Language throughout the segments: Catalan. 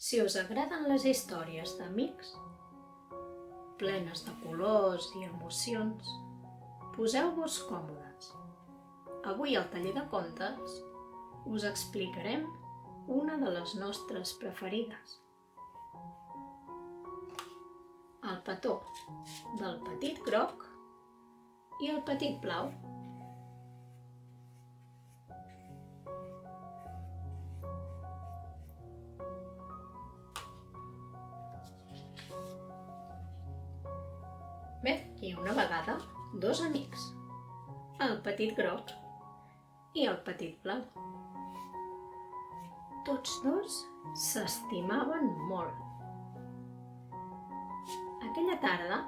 Si us agraden les històries d'amics, plenes de colors i emocions, poseu-vos còmodes. Avui al taller de contes us explicarem una de les nostres preferides. El petó del petit groc i el petit blau. Hi ha una vegada dos amics, el petit groc i el petit blau. Tots dos s'estimaven molt. Aquella tarda,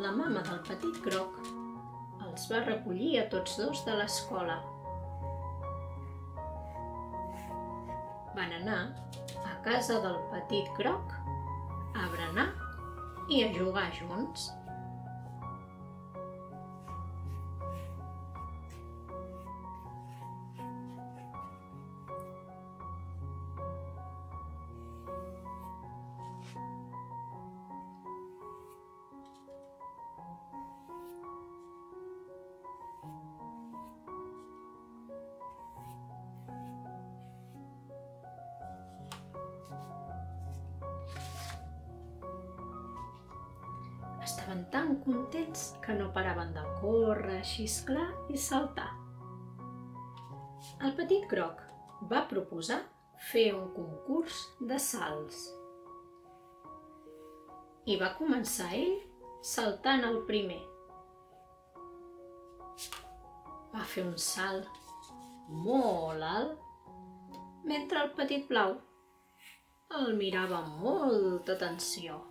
la mama del petit groc els va recollir a tots dos de l'escola. Van anar a casa del petit groc a berenar i a jugar junts. Estaven tan contents que no paraven de córrer, xisclar i saltar. El petit groc va proposar fer un concurs de salts. I va començar ell saltant el primer. Va fer un salt molt alt, mentre el petit blau el mirava amb molta atenció.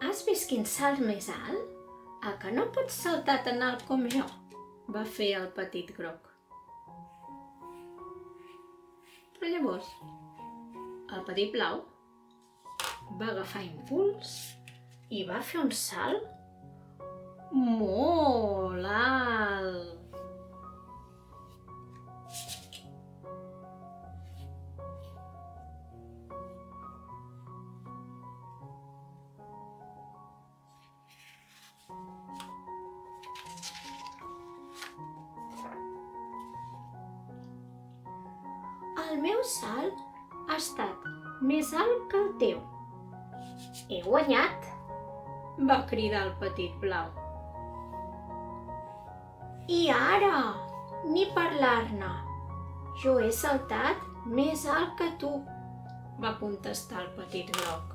Has vist quin salt més alt? A que no pots saltar tan alt com jo? Va fer el petit groc. Però llavors, el petit blau va agafar impuls i va fer un salt molt alt. El meu salt ha estat més alt que el teu. He guanyat! Va cridar el petit blau. I ara, ni parlar-ne. Jo he saltat més alt que tu, va contestar el petit groc.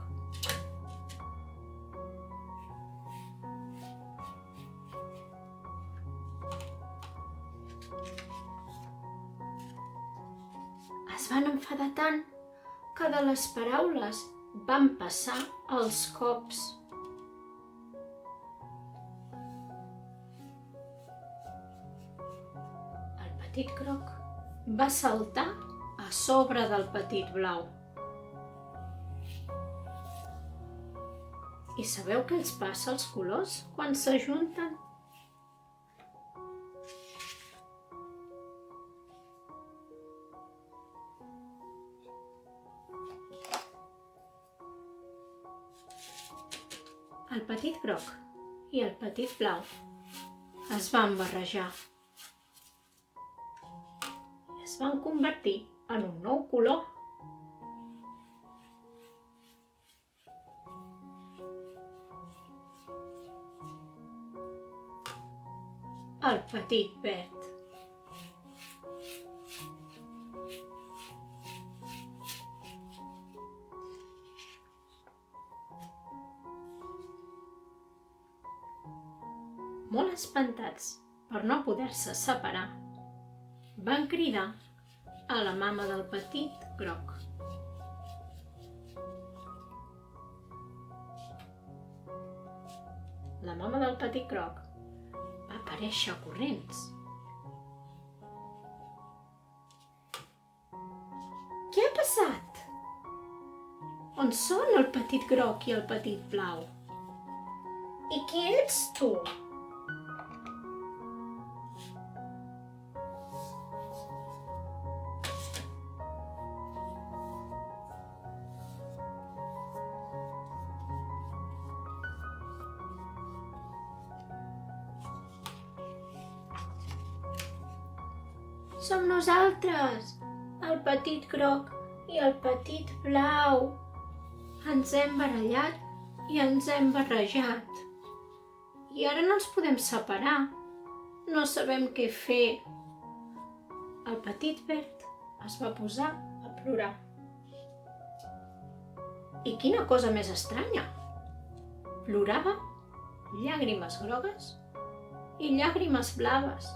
Es van enfadar tant que de les paraules van passar els cops. El petit groc va saltar a sobre del petit blau. I sabeu què els passa als colors quan s'ajunten? El petit groc i el petit blau es van barrejar i es van convertir en un nou color. El petit verd. Molt espantats per no poder-se separar, van cridar a la mama del petit groc. La mama del petit groc va aparèixer corrents. Què ha passat? On On són el petit groc i el petit blau? I qui ets tu? Som nosaltres, el petit groc i el petit blau. Ens hem barallat i ens hem barrejat. I ara no ens podem separar. No sabem què fer. El petit verd es va posar a plorar. I quina cosa més estranya! Plorava llàgrimes grogues i llàgrimes blaves.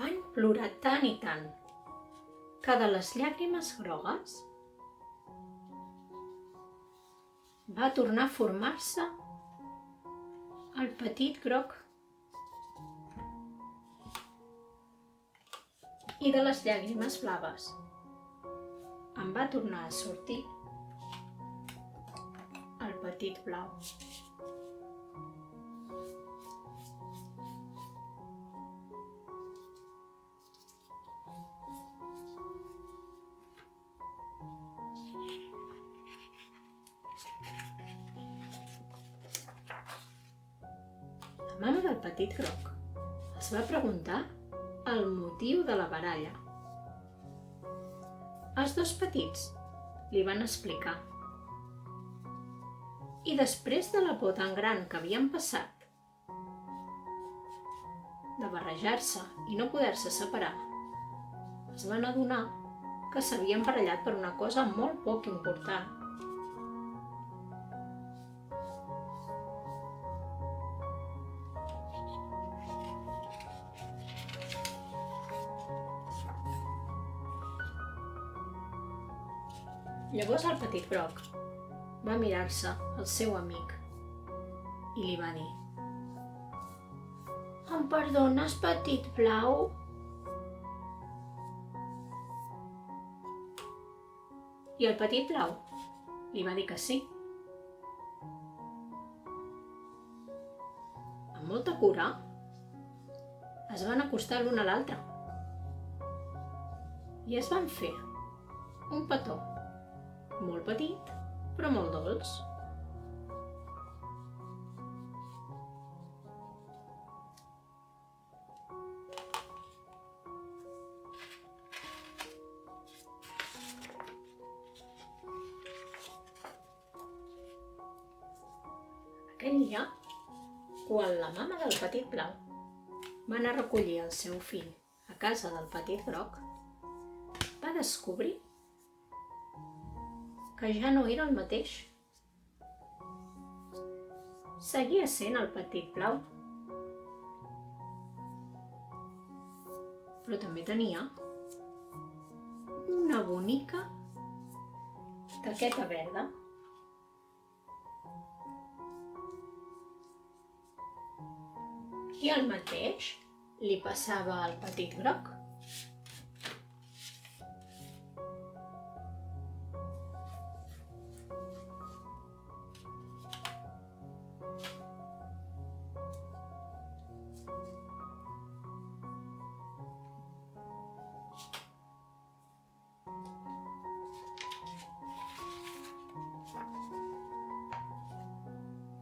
Van plorar tant i tant que de les llàgrimes grogues va tornar a formar-se el petit groc. I de les llàgrimes blaves en va tornar a sortir el petit blau. La mama del petit groc es va preguntar el motiu de la baralla. Els dos petits li van explicar. I després de la por tan gran que havien passat, de barrejar-se i no poder-se separar, es van adonar que s'havien barallat per una cosa molt poc important. Llavors el petit groc va mirar-se al seu amic i li va dir: "Em perdones, petit blau?" I el petit blau li va dir que sí. Amb molta cura es van acostar l'un a l'altre i es van fer un petó molt petit, però molt dolç. Aquell dia, quan la mama del petit blau va anar a recollir el seu fill a casa del petit groc, va descobrir que ja no era el mateix. Seguia sent el petit blau, però també tenia una bonica taqueta verda. I el mateix li passava al petit groc.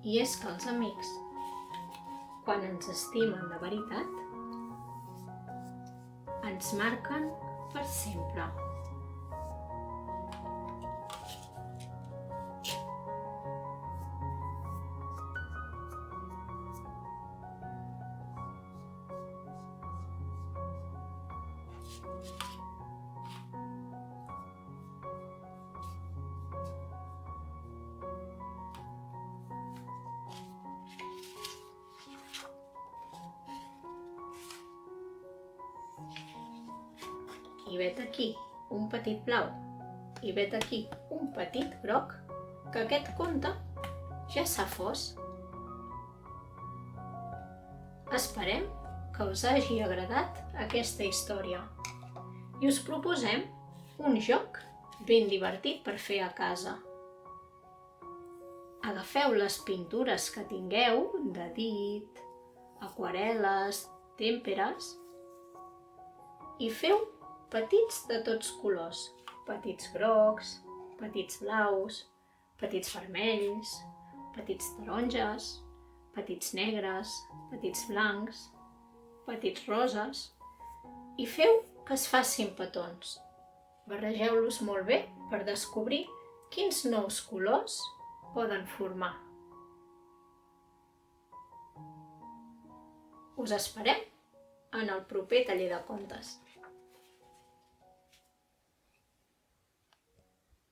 I és que els amics, quan ens estimen de veritat, ens marquen per sempre. I vet aquí un petit blau i vet aquí un petit groc, que aquest conte ja s'ha fos. Esperem que us hagi agradat aquesta història i us proposem un joc ben divertit per fer a casa. Agafeu les pintures que tingueu, de dit, aquarel·les, tèmperes, i feu petits de tots colors, petits grocs, petits blaus, petits vermells, petits taronges, petits negres, petits blancs, petits roses, i feu que es facin petons. Barregeu-los molt bé per descobrir quins nous colors poden formar. Us esperem en el proper taller de contes.